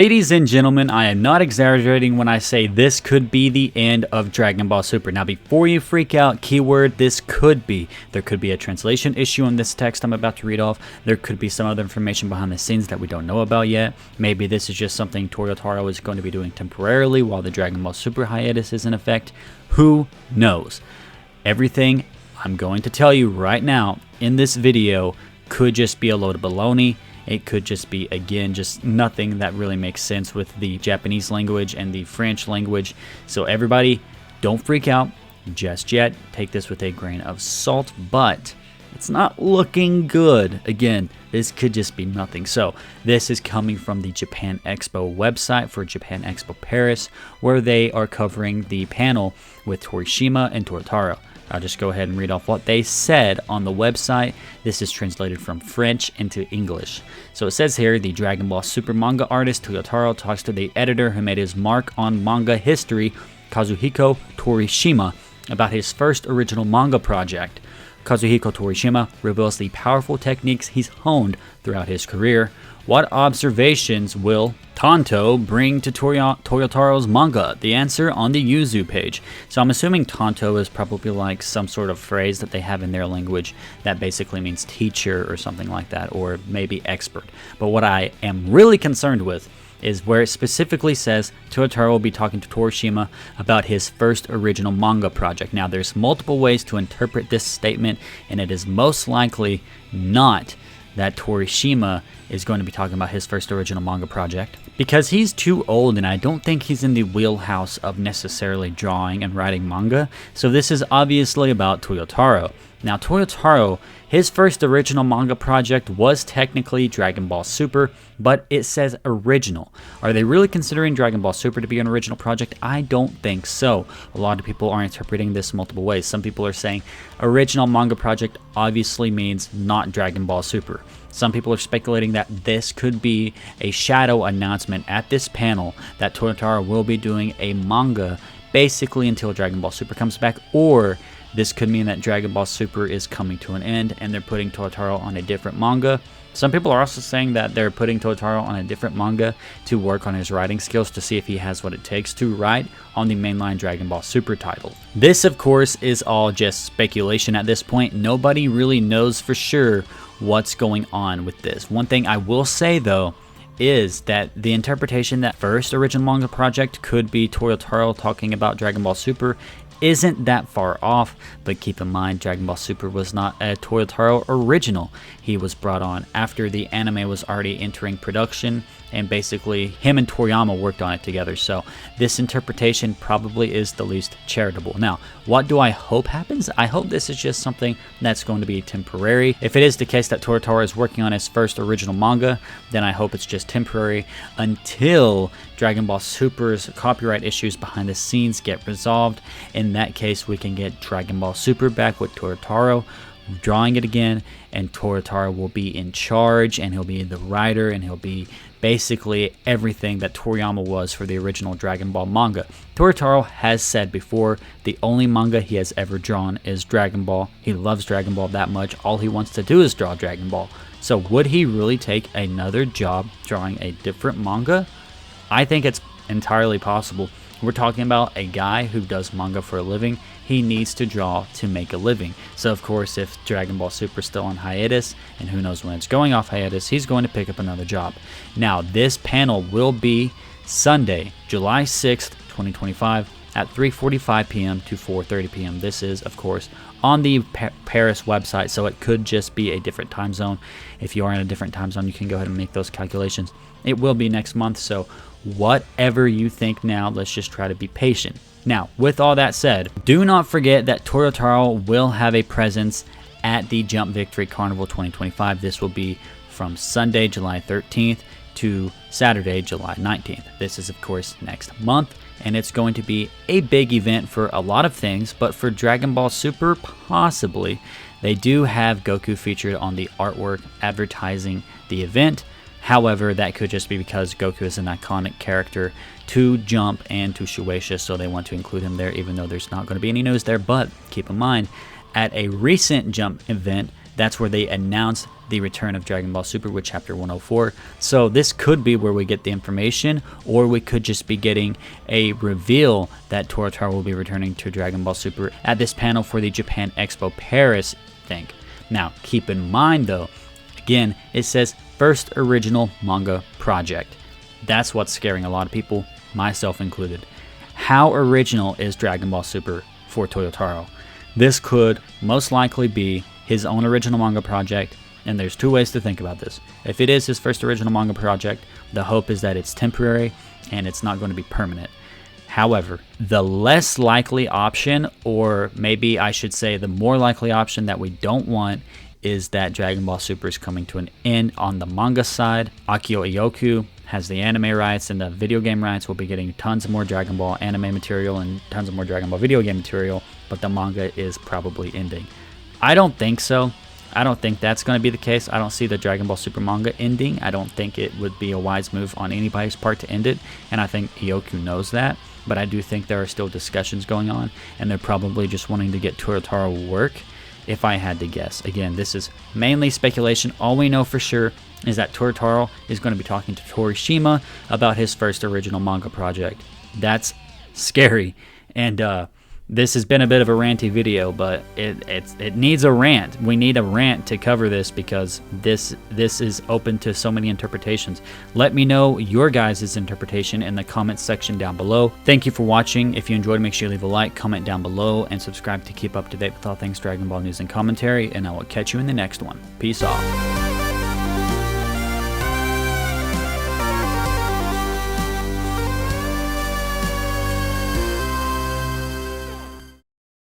Ladies and gentlemen, I am not exaggerating when I say this could be the end of Dragon Ball Super. Now, before you freak out, keyword, this could be. There could be a translation issue in this text I'm about to read off. There could be some other information behind the scenes that we don't know about yet. Maybe this is just something Toyotaro is going to be doing temporarily while the Dragon Ball Super hiatus is in effect. Who knows? Everything I'm going to tell you right now in this video could just be a load of baloney. It could just be, again, just nothing that really makes sense with the Japanese language and the French language. So everybody, don't freak out just yet. Take this with a grain of salt, but it's not looking good. Again, this could just be nothing. So this is coming from the Japan Expo website for Japan Expo Paris, where they are covering the panel with Torishima and Toyotaro. I'll just go ahead and read off what they said on the website. This is translated from French into English. So it says here, the Dragon Ball Super manga artist Toyotaro talks to the editor who made his mark on manga history, Kazuhiko Torishima, about his first original manga project. Kazuhiko Torishima reveals the powerful techniques he's honed throughout his career. What observations will Tanto bring to Toyotaro's manga? The answer on the Yuzu page. So I'm assuming Tanto is probably like some sort of phrase that they have in their language that basically means teacher or something like that, or maybe expert. But what I am really concerned with is where it specifically says Toyotaro will be talking to Torishima about his first original manga project. Now, there's multiple ways to interpret this statement, and it is most likely not that Torishima is going to be talking about his first original manga project, because he's too old and I don't think he's in the wheelhouse of necessarily drawing and writing manga. So this is obviously about Toyotaro. Now, Toyotaro, his first original manga project was technically Dragon Ball Super, but it says original. Are they really considering Dragon Ball Super to be an original project? I don't think so. A lot of people are interpreting this multiple ways. Some people are saying original manga project obviously means not Dragon Ball Super. Some people are speculating that this could be a shadow announcement at this panel that Toyotaro will be doing a manga basically until Dragon Ball Super comes back, or this could mean that Dragon Ball Super is coming to an end and they're putting Toyotaro on a different manga. Some people are also saying that they're putting Toyotaro on a different manga to work on his writing skills to see if he has what it takes to write on the mainline Dragon Ball Super title. This, of course, is all just speculation at this point. Nobody really knows for sure what's going on with this. One thing I will say, though, is that the interpretation that first original manga project could be Toyotaro talking about Dragon Ball Super isn't that far off, but keep in mind Dragon Ball Super was not a Toyotaro original. He was brought on after the anime was already entering production, and basically him and Toriyama worked on it together. So this interpretation probably is the least charitable. Now, what do I hope happens? I hope this is just something that's going to be temporary. If it is the case that Toyotaro is working on his first original manga, then I hope it's just temporary until Dragon Ball Super's copyright issues behind the scenes get resolved. In that case, we can get Dragon Ball Super back with Toyotaro drawing it again, and Toyotaro will be in charge, and he'll be the writer, and he'll be basically everything that Toriyama was for the original Dragon Ball manga. Toyotaro has said before, the only manga he has ever drawn is Dragon Ball. He loves Dragon Ball that much. All he wants to do is draw Dragon Ball. So would he really take another job drawing a different manga? I think it's entirely possible. We're talking about a guy who does manga for a living. He needs to draw to make a living. So of course, if Dragon Ball Super is still on hiatus, and who knows when it's going off hiatus, he's going to pick up another job. Now, this panel will be Sunday, July 6th, 2025 at 3:45 p.m. to 4:30 p.m. This is, of course, on the Paris website, so it could just be a different time zone. If you are in a different time zone, you can go ahead and make those calculations. It will be next month, so whatever you think now, let's just try to be patient. Now, with all that said, do not forget that Toyotaro will have a presence at the Jump Victory Carnival 2025. This will be from Sunday, July 13th to Saturday, July 19th. This is, of course, next month, and it's going to be a big event for a lot of things, but for Dragon Ball Super, possibly. They do have Goku featured on the artwork advertising the event. However, that could just be because Goku is an iconic character to Jump and to Shueisha, so they want to include him there, even though there's not going to be any news there. But keep in mind, at a recent Jump event That's where they announced the return of Dragon Ball Super with Chapter 104. So this could be where we get the information, or we could just be getting a reveal that Toyotaro will be returning to Dragon Ball Super at this panel for the Japan Expo Paris thing. Now, keep in mind though, again, it says first original manga project. That's what's scaring a lot of people, myself included. How original is Dragon Ball Super for Toyotaro? This could most likely be his own original manga project, and there's two ways to think about this. If it is his first original manga project, the hope is that it's temporary and it's not going to be permanent. However, the less likely option, or maybe I should say the more likely option that we don't want, is that Dragon Ball Super is coming to an end on the manga side. Akio Ioku has the anime rights and the video game rights. We'll be getting tons more Dragon Ball anime material and tons of more Dragon Ball video game material, but the manga is probably ending. I don't think so. I don't think that's going to be the case. I don't see the Dragon Ball Super manga ending. I don't think it would be a wise move on anybody's part to end it, and I think Ioku knows that. But I do think there are still discussions going on, and they're probably just wanting to get Toyotaro work, if I had to guess. Again, this is mainly speculation. All we know for sure is that Toyotaro is going to be talking to Torishima about his first original manga project. That's scary, and this has been a bit of a ranty video, but it needs a rant. We need a rant to cover this because this is open to so many interpretations. Let me know your guys' interpretation in the comments section down below. Thank you for watching. If you enjoyed, make sure you leave a like, comment down below, and subscribe to keep up to date with all things Dragon Ball news and commentary, and I will catch you in the next one. Peace off.